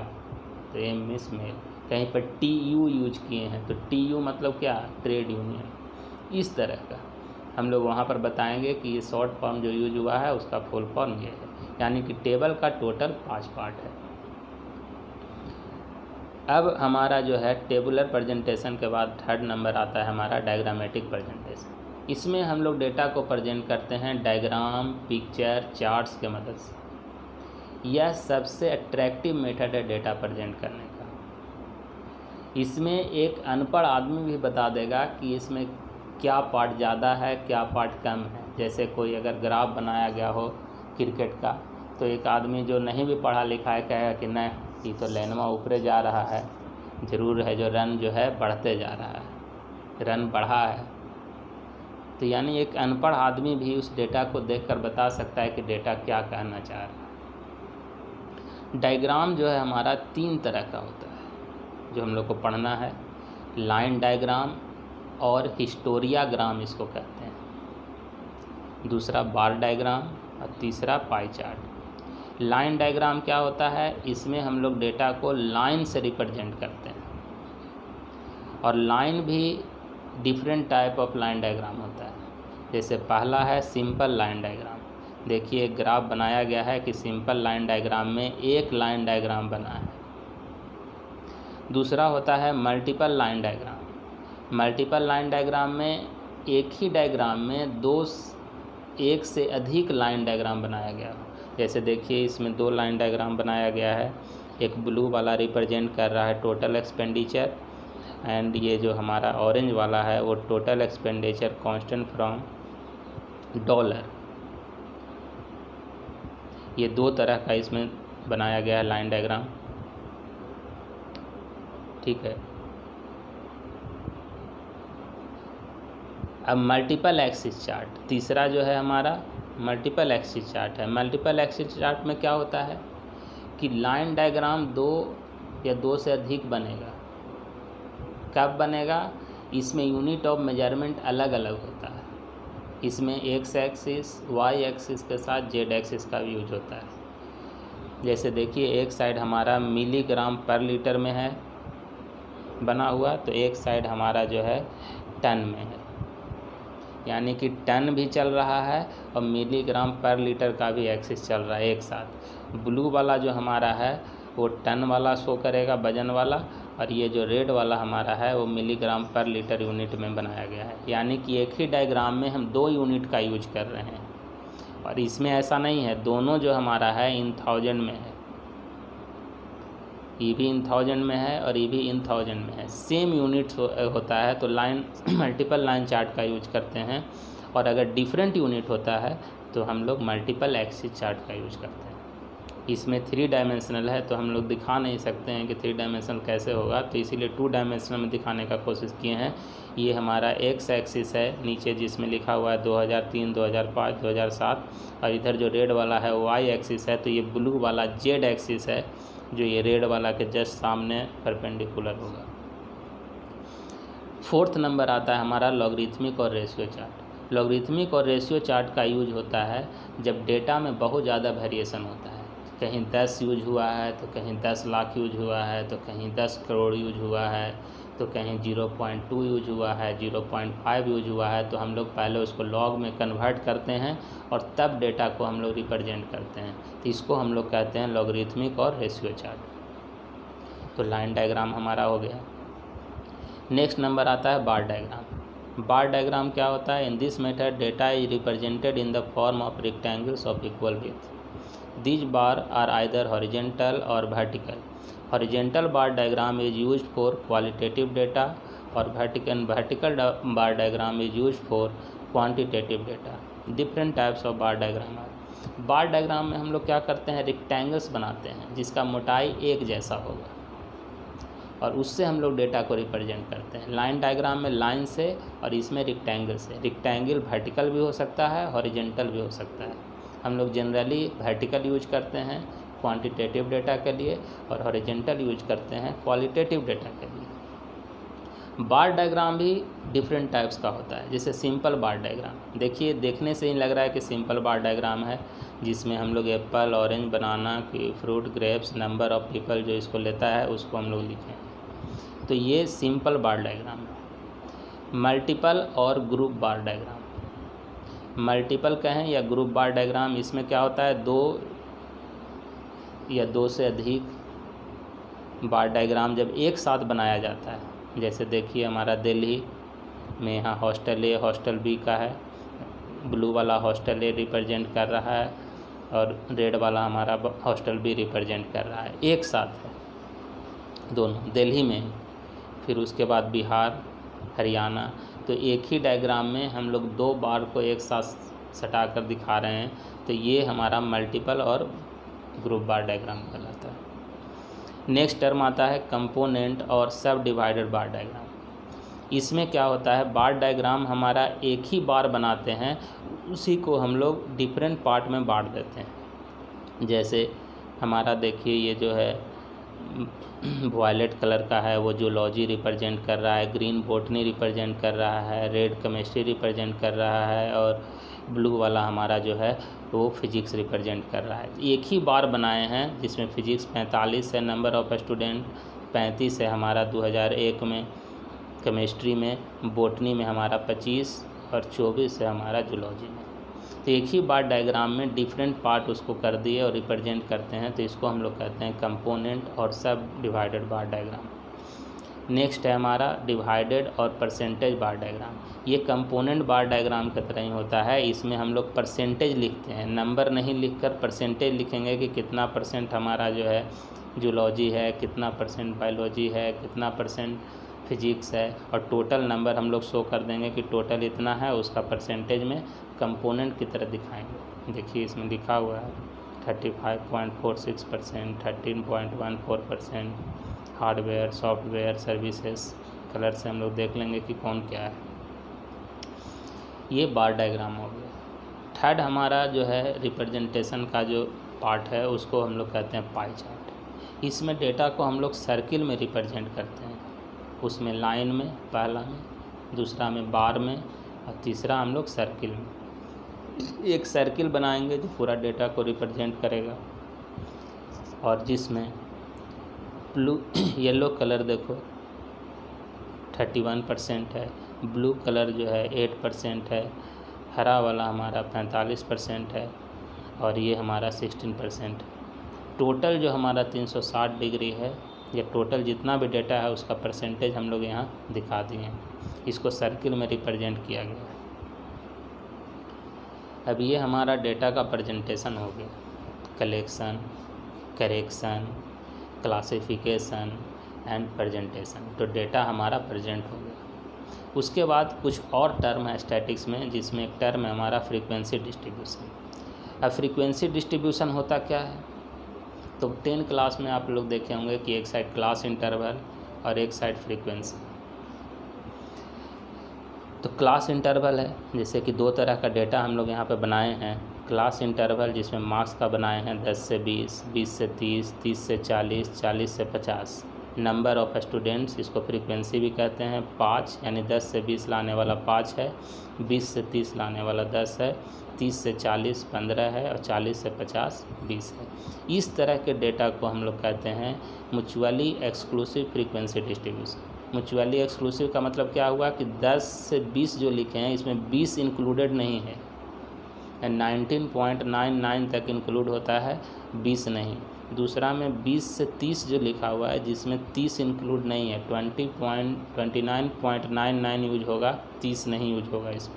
तो एम मीन्स मेल। कहीं पर टी यू यूज किए हैं तो टी यू मतलब क्या, ट्रेड यूनियन। इस तरह का हम लोग वहाँ पर बताएंगे कि ये शॉर्ट फॉर्म जो यूज हुआ है उसका फुल फॉर्म ये है। यानी कि टेबल का टोटल 5 पार्ट है। अब हमारा जो है टेबुलर प्रेजेंटेशन के बाद थर्ड नंबर आता है हमारा डायग्रामेटिक प्रेजेंटेशन। इसमें हम लोग डेटा को प्रेजेंट करते हैं डायग्राम, पिक्चर, चार्ट्स के मदद से। यह सबसे अट्रैक्टिव मेथड है डेटा प्रेजेंट करने का। इसमें एक अनपढ़ आदमी भी बता देगा कि इसमें क्या पार्ट ज़्यादा है, क्या पार्ट कम है। जैसे कोई अगर ग्राफ बनाया गया हो क्रिकेट का तो एक आदमी जो नहीं भी पढ़ा लिखा है कहेगा कि नहीं, ये तो लाइनमा ऊपरे जा रहा है, ज़रूर है जो रन जो है बढ़ते जा रहा है, रन बढ़ा है। तो यानी एक अनपढ़ आदमी भी उस डेटा को देखकर बता सकता है कि डेटा क्या कहना चाह रहा है। डायग्राम जो है हमारा 3 तरह का होता है जो हम लोग को पढ़ना है। लाइन डायग्राम और हिस्टोरियाग्राम इसको कहते हैं, दूसरा बार डायग्राम और तीसरा पाई चार्ट। लाइन डायग्राम क्या होता है, इसमें हम लोग डेटा को लाइन से रिप्रेजेंट करते हैं। और लाइन भी different type of line diagram होता है। जैसे पहला है सिंपल लाइन डायग्राम। देखिए एक ग्राफ बनाया गया है कि सिंपल लाइन डायग्राम में एक लाइन डायग्राम बना है। दूसरा होता है multiple line diagram. Multiple line diagram में एक ही डायग्राम में एक से अधिक लाइन डायग्राम बनाया गया हो। जैसे देखिए इसमें 2 लाइन डायग्राम बनाया गया है। एक ब्लू वाला रिप्रेजेंट कर रहा है टोटल एक्सपेंडिचर, एंड ये जो हमारा ऑरेंज वाला है वो total expenditure constant from dollar. ये 2 तरह का इसमें बनाया गया है लाइन डायग्राम, ठीक है। अब मल्टीपल एक्सिस चार्ट, तीसरा जो है हमारा मल्टीपल एक्सिस चार्ट है। मल्टीपल एक्सिस चार्ट में क्या होता है कि लाइन डायग्राम 2 या 2 से अधिक बनेगा। कब बनेगा, इसमें यूनिट ऑफ मेजरमेंट अलग अलग होता है। इसमें एक्स एक्सिस वाई एक्सिस के साथ जेड एक्सिस का भी यूज होता है। जैसे देखिए एक साइड हमारा मिलीग्राम पर लीटर में है बना हुआ, तो एक साइड हमारा जो है टन में है, यानी कि टन भी चल रहा है और मिलीग्राम पर लीटर का भी एक्सिस चल रहा है एक साथ। ब्लू वाला जो हमारा है वो टन वाला शो करेगा, वजन वाला, और ये जो रेड वाला हमारा है वो मिलीग्राम पर लीटर यूनिट में बनाया गया है। यानी कि एक ही डायग्राम में हम 2 यूनिट का यूज कर रहे हैं। और इसमें ऐसा नहीं है, दोनों जो हमारा है इन थाउजेंड में है, ये भी इन थाउजेंड में है और ये भी इन थाउजेंड में है, सेम यूनिट होता है। तो लाइन मल्टीपल लाइन चार्ट का यूज करते हैं। और अगर डिफरेंट यूनिट होता है तो हम लोग मल्टीपल एक्सिस चार्ट का यूज करते हैं। इसमें 3 डायमेंशनल है तो हम लोग दिखा नहीं सकते हैं कि 3 डायमेंशनल कैसे होगा, तो इसीलिए 2 डायमेंशनल में दिखाने का कोशिश किए हैं। ये हमारा एक्स एक्सिस है नीचे जिसमें लिखा हुआ है 2003, 2005, 2007, और इधर जो रेड वाला है वाई एक्सिस है। तो ये ब्लू वाला जेड एक्सिस है जो ये रेड वाला के जस्ट सामने परपेंडिकुलर होगा। 4th नंबर आता है हमारा लॉगरिथमिक और रेशियो चार्ट। लॉगरिथमिक और रेशियो चार्ट का यूज होता है जब डेटा में बहुत ज़्यादा वेरिएशन होता है। कहीं 10 यूज हुआ है तो कहीं 10 लाख यूज हुआ है, तो कहीं 10 करोड़ यूज हुआ है, तो कहीं 0.2 यूज हुआ है, 0.5 यूज हुआ है। तो हम लोग पहले उसको लॉग में कन्वर्ट करते हैं और तब डेटा को हम लोग रिप्रेजेंट करते हैं। तो इसको हम लोग कहते हैं लॉगरिथमिक और रेशियो चार्ट। तो लाइन डायग्राम हमारा हो गया। नेक्स्ट नंबर आता है बार डायग्राम। बार डायग्राम क्या होता है, in this method data is represented in the form of rectangles of equal width. These bars are either horizontal or vertical. Horizontal bar diagram is used for qualitative data और vertical bar diagram is used for quantitative data. Different types of bar diagram are. Bar diagram में हम लोग क्या करते हैं, rectangles बनाते हैं जिसका मोटाई एक जैसा होगा और उससे हम लोग डेटा को रिप्रेजेंट करते हैं। लाइन डायग्राम में लाइन से और इसमें रेक्टेंगल से। रेक्टेंगल वर्टिकल भी हो सकता है, हॉरिजॉन्टल भी हो सकता है। हम लोग जनरली वर्टिकल यूज करते हैं क्वांटिटेटिव डेटा के लिए और हॉरिजॉन्टल यूज करते हैं क्वालिटेटिव डेटा के लिए। बार डायग्राम भी डिफरेंट टाइप्स का होता है। जैसे सिंपल बार डायग्राम, देखिए देखने से ही लग रहा है कि सिंपल बार डायग्राम है जिसमें हम लोग एप्पल, ऑरेंज, बनाना की fruit, grapes, number of people जो इसको लेता है उसको हम लोग लिखें। तो ये सिंपल बार डायग्राम है। मल्टीपल और ग्रुप बार डायग्राम, मल्टीपल कहें या ग्रुप बार डायग्राम, इसमें क्या होता है 2 या 2 से अधिक बार डायग्राम जब एक साथ बनाया जाता है। जैसे देखिए हमारा दिल्ली में यहाँ हॉस्टल ए हॉस्टल बी का है, ब्लू वाला हॉस्टल ए रिप्रेजेंट कर रहा है और रेड वाला हमारा हॉस्टल बी रिप्रेजेंट कर रहा है। एक साथ है दोनों दिल्ली में। फिर उसके बाद बिहार, हरियाणा। तो एक ही डायग्राम में हम लोग 2 बार को एक साथ सटा कर दिखा रहे हैं। तो ये हमारा मल्टीपल और ग्रुप बार डायग्राम कहलाता है। नेक्स्ट टर्म आता है कंपोनेंट और सब डिवाइडेड बार डायग्राम। इसमें क्या होता है, बार डायग्राम हमारा एक ही बार बनाते हैं, उसी को हम लोग डिफरेंट पार्ट में बांट देते हैं। जैसे हमारा देखिए ये जो है वायलेट कलर का है वो जूलॉजी रिप्रेजेंट कर रहा है, ग्रीन बॉटनी रिप्रेजेंट कर रहा है, रेड केमिस्ट्री रिप्रेजेंट कर रहा है और ब्लू वाला हमारा जो है वो फिजिक्स रिप्रेजेंट कर रहा है। एक ही बार बनाए हैं जिसमें फिजिक्स 45 है नंबर ऑफ स्टूडेंट, 35 है हमारा 2001 में, केमिस्ट्री में, बॉटनी में हमारा 25 और 24 है हमारा जूलॉजी में। तो एक ही बार डायग्राम में डिफरेंट पार्ट उसको कर दिए और रिप्रेजेंट करते हैं, तो इसको हम लोग कहते हैं कंपोनेंट और सब डिवाइडेड बार डायग्राम। नेक्स्ट है हमारा डिवाइडेड और परसेंटेज बार डायग्राम। ये कंपोनेंट बार डायग्राम की तरह ही होता है, इसमें हम लोग परसेंटेज लिखते हैं, नंबर नहीं लिखकर परसेंटेज लिखेंगे कि कितना परसेंट हमारा जो है जूलॉजी है, कितना परसेंट बायोलॉजी है, कितना परसेंट फिजिक्स है, और टोटल नंबर हम लोग शो कर देंगे कि टोटल इतना है, उसका परसेंटेज में कंपोनेंट की तरह दिखाएंगे। देखिए इसमें लिखा हुआ है 35.46%, 13.14%, हार्डवेयर, सॉफ्टवेयर, सर्विसेज। कलर से हम लोग देख लेंगे कि कौन क्या है। ये बार डायग्राम हो गया। थर्ड हमारा जो है रिप्रेजेंटेशन का जो पार्ट है उसको हम लोग कहते हैं पाई चार्ट। इसमें डेटा को हम लोग सर्किल में रिप्रेजेंट करते हैं, उसमें लाइन में, पहला में, दूसरा में बार में और तीसरा हम लोग सर्किल में। एक सर्किल बनाएंगे जो पूरा डेटा को रिप्रेजेंट करेगा और जिसमें ब्लू येलो कलर देखो 31% है, ब्लू कलर जो है 8% है, हरा वाला हमारा 45% है और ये हमारा 16%। टोटल जो हमारा 360 डिग्री है, ये टोटल जितना भी डेटा है उसका परसेंटेज हम लोग यहाँ दिखा दिए। इसको सर्किल में रिप्रेजेंट किया गया है। अब ये हमारा डेटा का प्रेजेंटेशन हो गया, collection, correction, classification and presentation. तो डेटा हमारा प्रेजेंट हो गया। उसके बाद कुछ और टर्म है स्टैटिक्स में, जिसमें एक टर्म है हमारा फ्रीक्वेंसी डिस्ट्रीब्यूशन। अब फ्रीक्वेंसी डिस्ट्रीब्यूशन होता क्या है, तो 10 क्लास में आप लोग देखे होंगे कि एक साइड क्लास इंटरवल और एक साइड फ्रीक्वेंसी। तो क्लास इंटरवल है, जैसे कि दो तरह का डेटा हम लोग यहाँ पे बनाए हैं। क्लास इंटरवल जिसमें मार्क्स का बनाए हैं 10 से 20, 20 से 30, 30 से 40, 40 से 50। नंबर ऑफ़ स्टूडेंट्स, इसको फ्रीक्वेंसी भी कहते हैं, 5 यानी 10 से 20 लाने वाला 5 है, 20 से 30 लाने वाला 10 है, 30 से 40 15 है और 40 से 50 20 है। इस तरह के डेटा को हम लोग कहते हैं mutually exclusive frequency distribution. Mutually exclusive का मतलब क्या हुआ कि 10 से 20 जो लिखे हैं इसमें 20 इंक्लूडेड नहीं है, 19.99 तक इंक्लूड होता है, 20 नहीं। दूसरा में 20 से 30 जो लिखा हुआ है जिसमें 30 इंक्लूड नहीं है, 29.99 यूज होगा, 30 नहीं यूज होगा इसमें।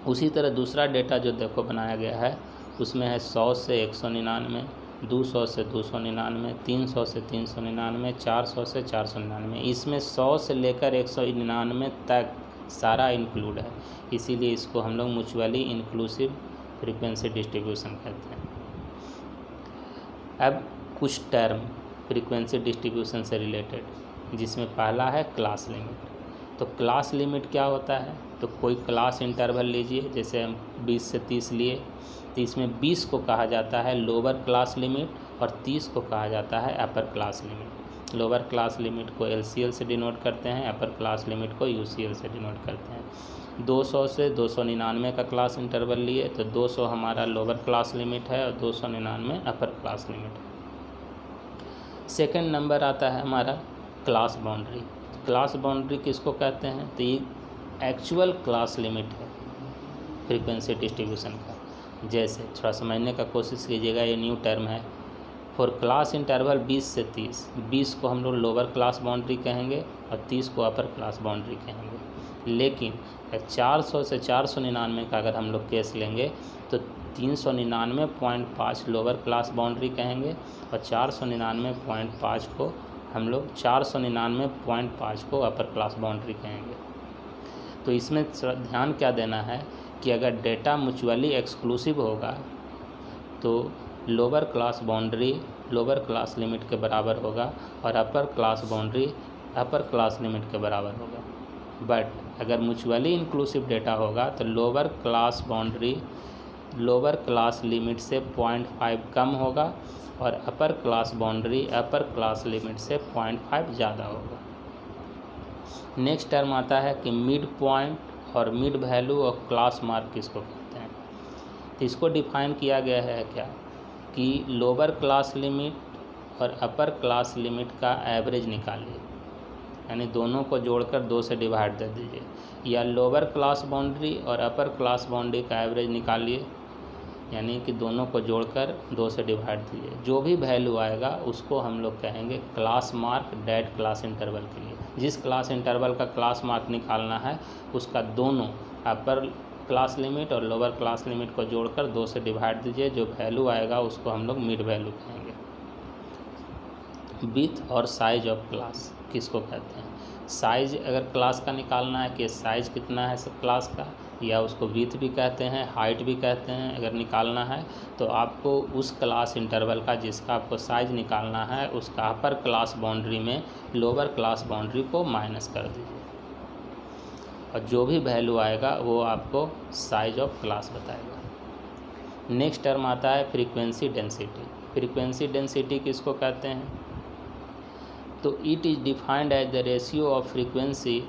उसी तरह दूसरा डेटा जो देखो बनाया गया है उसमें है 100 से 199, 200 से 299, 300 से 399, 400 से 499। इसमें 100 से लेकर 199 तक सारा इंक्लूड है, इसीलिए इसको हम लोग म्यूचुअली इंक्लूसिव फ्रीक्वेंसी डिस्ट्रीब्यूशन कहते हैं। अब कुछ टर्म फ्रीक्वेंसी डिस्ट्रीब्यूशन से रिलेटेड, जिसमें पहला है क्लास लिमिट। तो क्लास लिमिट क्या होता है, तो कोई क्लास इंटरवल लीजिए, जैसे हम 20 से 30 लिए, तो इसमें 20 को कहा जाता है लोअर क्लास लिमिट और 30 को कहा जाता है अपर class limit. Lower class limit को LCL से डिनोट करते हैं, अपर क्लास लिमिट को UCL से डिनोट करते हैं। 200 से 299 का क्लास इंटरवल लिए तो 200 हमारा लोअर क्लास लिमिट है और 299 अपर क्लास लिमिट है। सेकेंड नंबर आता है हमारा क्लास बाउंड्री। क्लास बाउंड्री किसको कहते हैं, तो ये एक्चुअल क्लास लिमिट है फ्रीक्वेंसी डिस्ट्रीब्यूशन का। जैसे थोड़ा समझने का कोशिश कीजिएगा, ये न्यू टर्म है। फॉर क्लास इंटरवल 20 से 30, 20 को हम लोग लोअर क्लास बाउंड्री कहेंगे और 30 को अपर क्लास बाउंड्री कहेंगे। लेकिन 400 से 499 का अगर हम लोग केस लेंगे तो 399.5 लोअर क्लास बाउंड्री कहेंगे और 499.5 को हम लोग 499.5 को अपर क्लास बाउंड्री कहेंगे। तो इसमें ध्यान क्या देना है कि अगर डेटा म्यूचुअली एक्सक्लूसिव होगा तो lower class boundary lower class limit के बराबर होगा और अपर क्लास बाउंड्री अपर क्लास लिमिट के बराबर होगा। बट अगर म्यूचुअली इंक्लूसिव डेटा होगा तो lower class boundary lower class limit से 0.5 कम होगा और अपर क्लास बाउंड्री अपर क्लास लिमिट से 0.5 ज़्यादा होगा। नेक्स्ट टर्म आता है कि मिड पॉइंट और मिड वैल्यू और क्लास मार्क किसको कहते हैं। तो इसको डिफाइन किया गया है क्या कि लोअर क्लास लिमिट और अपर क्लास लिमिट का एवरेज निकालिए, यानी दोनों को जोड़कर 2 से डिवाइड कर दीजिए, या लोअर क्लास बाउंड्री और अपर क्लास बाउंड्री का एवरेज निकालिए, यानी कि दोनों को जोड़कर 2 से डिवाइड कीजिए। जो भी वैल्यू आएगा उसको हम लोग कहेंगे class mark that class interval के लिए। जिस क्लास इंटरवल का क्लास मार्क निकालना है उसका दोनों अपर क्लास लिमिट और लोअर क्लास लिमिट को जोड़कर 2 से डिवाइड दीजिए। जो वैल्यू आएगा उसको हम लोग मिड वैल्यू कहेंगे। विड्थ और साइज ऑफ क्लास किसको कहते हैं। साइज अगर क्लास का निकालना है कि साइज कितना है सब क्लास का, या उसको विड्थ भी कहते हैं हाइट भी कहते हैं, अगर निकालना है तो आपको उस क्लास इंटरवल का जिसका आपको साइज निकालना है उसका अपर क्लास बाउंड्री में लोअर क्लास बाउंड्री को माइनस कर दीजिए और जो भी वैल्यू आएगा वो आपको साइज ऑफ क्लास बताएगा। नेक्स्ट टर्म आता है फ्रीक्वेंसी डेंसिटी। फ्रीक्वेंसी डेंसिटी किसको कहते हैं, तो it is defined as the ratio of frequency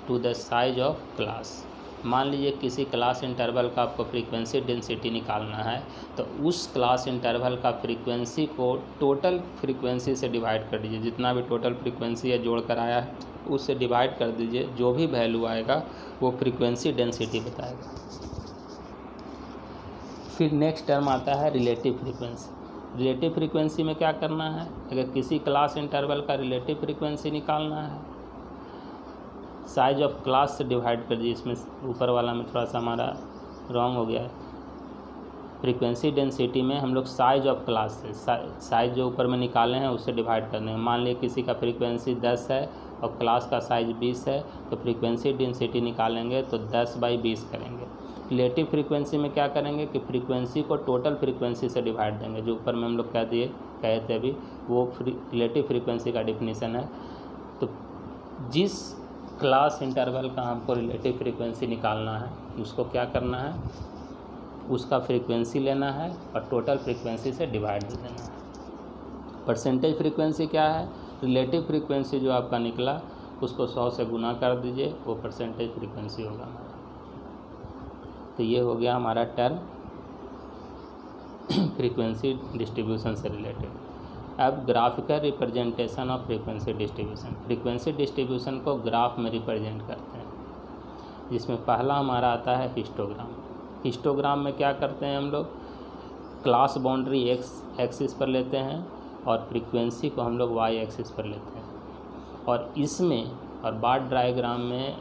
to the size of class. मान लीजिए किसी क्लास इंटरवल का आपको फ्रीक्वेंसी डेंसिटी निकालना है तो उस क्लास इंटरवल का फ्रीक्वेंसी को टोटल फ्रीक्वेंसी से डिवाइड कर दीजिए। जितना भी टोटल फ्रीक्वेंसी है जोड़ कर आया है उससे डिवाइड कर दीजिए। जो भी वैल्यू आएगा वो फ्रीक्वेंसी डेंसिटी बताएगा। फिर नेक्स्ट टर्म आता है रिलेटिव फ्रीक्वेंसी। रिलेटिव फ्रीक्वेंसी में क्या करना है, अगर किसी क्लास इंटरवल का रिलेटिव फ्रीक्वेंसी निकालना है साइज ऑफ क्लास से डिवाइड कर दीजिए। इसमें ऊपर वाला में थोड़ा सा हमारा रॉन्ग हो गया है। फ्रीक्वेंसी डेंसिटी में हम लोग साइज ऑफ क्लास से साइज जो ऊपर में निकाले हैं उससे डिवाइड करने हैं। मान लीजिए किसी का फ्रीक्वेंसी 10 है और क्लास का साइज 20 है तो फ्रीक्वेंसी डेंसिटी निकालेंगे तो 10/20 करेंगे। रिलेटिव फ्रीक्वेंसी में क्या करेंगे कि फ्रीक्वेंसी को टोटल फ्रीक्वेंसी से डिवाइड देंगे। जो ऊपर में हम लोग कहे थे अभी वो रिलेटिव फ्रीक्वेंसी का डिफिनीसन है। तो जिस क्लास इंटरवल का हमको रिलेटिव फ्रीक्वेंसी निकालना है उसको क्या करना है, उसका फ्रीक्वेंसी लेना है और टोटल फ्रीक्वेंसी से डिवाइड दे देना है। परसेंटेज फ्रीक्वेंसी क्या है, रिलेटिव फ्रीक्वेंसी जो आपका निकला उसको 100 से गुना कर दीजिए, वो परसेंटेज फ्रीक्वेंसी होगा हमारा। तो ये हो गया हमारा टर्म फ्रीक्वेंसी डिस्ट्रीब्यूशन से रिलेटेड। अब graphical representation of frequency distribution. Frequency distribution को ग्राफ में रिप्रेजेंट करते हैं, जिसमें पहला हमारा आता है हिस्टोग्राम। हिस्टोग्राम में क्या करते हैं हम लोग, क्लास बाउंड्री एक्स एक्सिस पर लेते हैं और फ्रीक्वेंसी को हम लोग वाई एक्सिस पर लेते हैं। और इसमें और बार डायग्राम में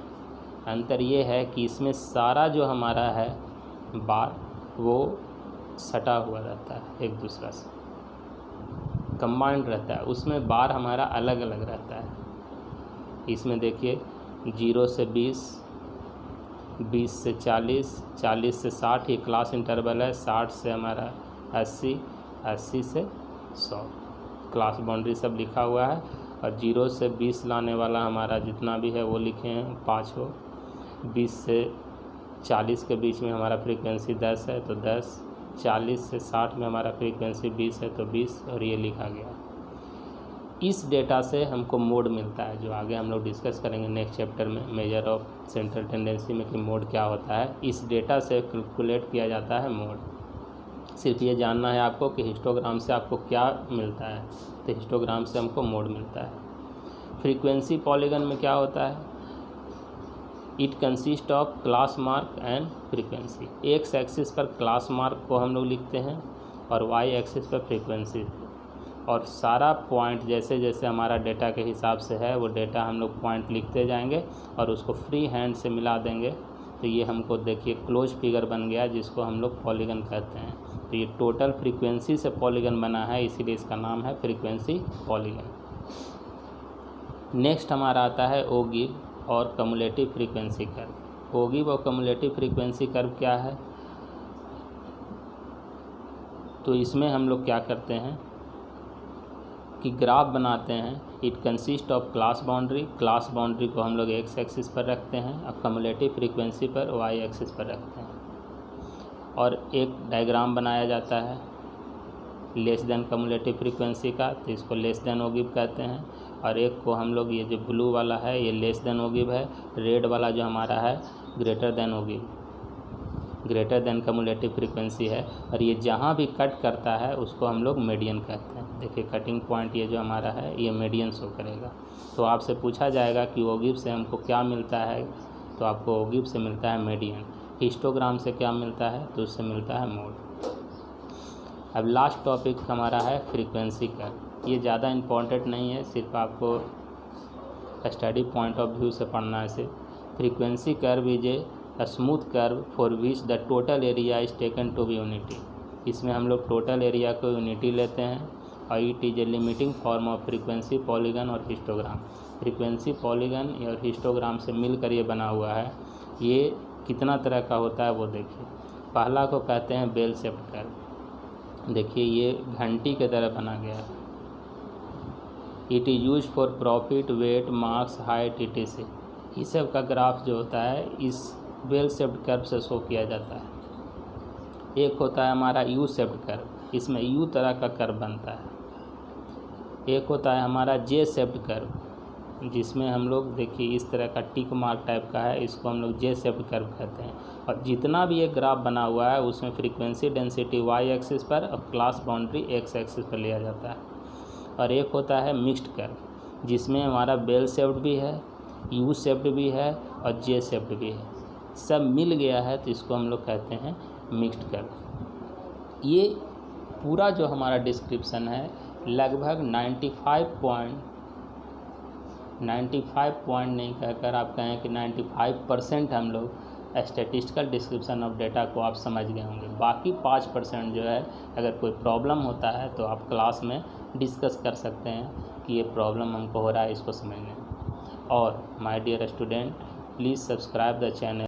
अंतर ये है कि इसमें सारा जो हमारा है बार वो सटा हुआ रहता है, एक दूसरा से कंबाइंड रहता है। उसमें बार हमारा अलग अलग रहता है। इसमें देखिए 0 से 20, 20 से 40, 40 से 60 ये क्लास इंटरवल है, 60 से हमारा 80, 80 से 100 क्लास बाउंड्री सब लिखा हुआ है। और 0 से 20 लाने वाला हमारा जितना भी है वो लिखे हैं 5 हो। 20 से 40 के बीच में हमारा फ्रीक्वेंसी 10 है तो 10, 40 से 60 में हमारा फ्रीक्वेंसी 20 है तो 20, और ये लिखा गया। इस डेटा से हमको मोड मिलता है, जो आगे हम लोग डिस्कस करेंगे नेक्स्ट चैप्टर में, मेजर ऑफ सेंट्रल टेंडेंसी में कि मोड क्या होता है। इस डेटा से कैलकुलेट किया जाता है मोड। सिर्फ ये जानना है आपको कि हिस्टोग्राम से आपको क्या मिलता है, तो हिस्टोग्राम से हमको मोड मिलता है। फ्रीक्वेंसी पॉलीगन में क्या होता है, it consist of class mark and frequency. X axis पर क्लास मार्क को हम लोग लिखते हैं और वाई एक्सिस पर फ्रीक्वेंसी, और सारा पॉइंट जैसे जैसे हमारा डेटा के हिसाब से है वो डेटा हम लोग पॉइंट लिखते जाएंगे और उसको फ्री हैंड से मिला देंगे। तो ये हमको देखिए क्लोज फिगर बन गया जिसको हम लोग पॉलीगन कहते हैं। तो ये टोटल फ्रीक्वेंसी से पॉलीगन बना है, इसीलिए इसका नाम है फ्रीक्वेंसी पॉलीगन। नेक्स्ट हमारा आता है ओगिव और कम्युलेटिव फ्रीक्वेंसी कर्व। ओगिव और कम्युलेटिव फ्रीक्वेंसी कर्व क्या है, तो इसमें हम लोग क्या करते हैं कि ग्राफ बनाते हैं। It consist of class boundary को हम लोग एक्स एक्सिस पर रखते हैं और कम्युलेटिव फ्रीक्वेंसी पर वाई एक्सिस पर रखते हैं, और एक डायग्राम बनाया जाता है लेस देन कम्युलेटिव फ्रीक्वेंसी का, तो इसको लेस देन ओगिव कहते हैं। और एक को हम लोग, ये जो ब्लू वाला है ये लेस देन ओगिव है, रेड वाला जो हमारा है greater than ogive, greater than cumulative frequency है। और ये जहाँ भी कट करता है उसको हम लोग मीडियन कहते हैं। देखिए कटिंग पॉइंट ये जो हमारा है ये मीडियन शो करेगा। तो आपसे पूछा जाएगा कि ओगिव से हमको क्या मिलता है, तो आपको ओगिव से मिलता है मीडियन। हिस्टोग्राम से क्या मिलता है, तो उससे मिलता है मोड। अब लास्ट टॉपिक हमारा है फ्रीक्वेंसी कर्व। ये ज़्यादा इम्पॉर्टेंट नहीं है, सिर्फ आपको स्टडी पॉइंट ऑफ व्यू से पढ़ना है सिर्फ। Frequency curve is a smooth curve for which the total area is taken to be unity. इसमें हम लोग टोटल एरिया को यूनिटी लेते हैं, और it is a limiting form of frequency polygon और हिस्टोग्राम। फ्रीक्वेंसी पॉलीगन और हिस्टोग्राम से मिलकर ये बना हुआ है। ये कितना तरह का होता है वो देखिए। पहला को कहते हैं बेल शेप्ड कर्व। देखिए ये घंटी के तरह बना गया है। It is use for profit, weight, marks, height, etc। इस सब का ग्राफ जो होता है इस बेल शेप्ड कर्व से शो किया जाता है। एक होता है हमारा यू शेप्ड कर्व, इसमें यू तरह का कर्व बनता है। एक होता है हमारा जे शेप्ड कर्व, जिसमें हम लोग देखिए इस तरह का टिक मार्क टाइप का है, इसको हम लोग जे शेप्ड कर्व कहते हैं। और जितना भी ये ग्राफ बना हुआ है उसमें फ्रीक्वेंसी डेंसिटी वाई एक्सिस पर और क्लास बाउंड्री एक्स एक्सिस पर लिया जाता है। और एक होता है मिक्स्ड कर्व, जिसमें हमारा बेल शेप्ड भी है, यू शेप्ड भी है और जे शेप्ड भी है, सब मिल गया है, तो इसको हम लोग कहते हैं मिक्स्ड कर्व। ये पूरा जो हमारा डिस्क्रिप्शन है लगभग 95 पॉइंट नहीं कहकर आप कहें कि 95% हम लोग स्टैटिस्टिकल डिस्क्रिप्शन ऑफ डेटा को आप समझ गए होंगे। बाकी 5% जो है अगर कोई प्रॉब्लम होता है तो आप क्लास में डिस्कस कर सकते हैं कि ये प्रॉब्लम हमको हो रहा है इसको समझने में। और my dear student, please subscribe the channel.